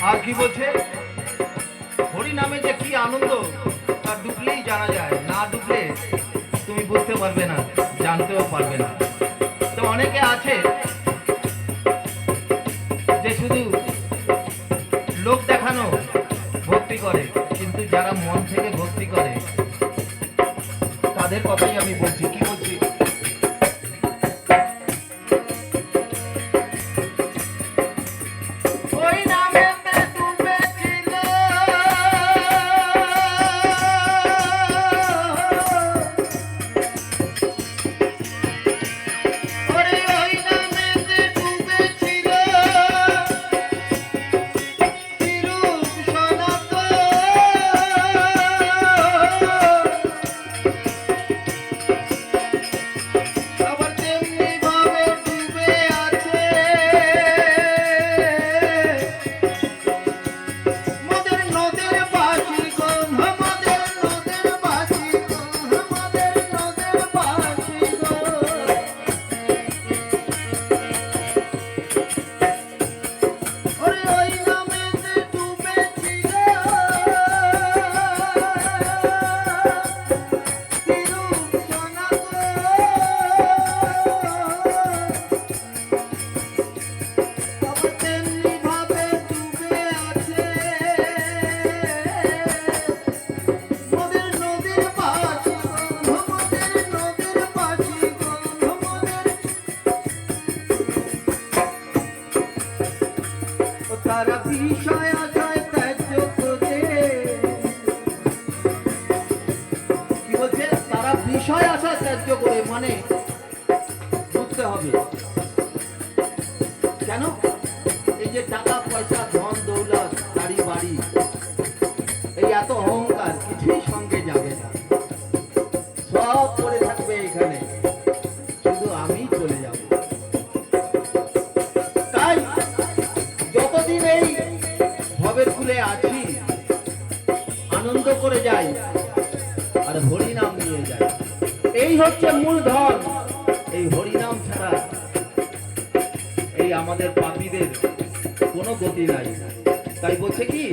আর কি বলছে হরি নামে যে কি আনন্দ তা ডুবলেই জানা যায়, না ডুবলে তুমি বুঝতে পারবে না, জানতেও পারবে না। তো অনেকে আছে যে শুধু লোক দেখানো ভক্তি করে, কিন্তু যারা মন থেকে ভক্তি করে তাদের কথাই আমি বলছি। কি বলছি? তারা বিষয় আশায় ত্যায্য করে, কি বলছে? তারা বিষয় আশায় ত্যায্য করে, মানে বুঝতে হবে কেন? এই যে টাকা পয়সা, ধন দৌলত, গাড়ি বাড়ি, এই এত অহংকার কিছুই সঙ্গে যাবে না, সব পড়ে থাকবে এখানে, শুধু আমি চলে যাব। তাই যতদিন এই ভবের কুলে আছি আনন্দ করে যাই আর হরিনাম নিয়ে যাই, এই হচ্ছে মূল ধন। এই হরিনাম ছাড়া এই আমাদের পাপীদের কোনো গতি নাই। তাই বলছে কি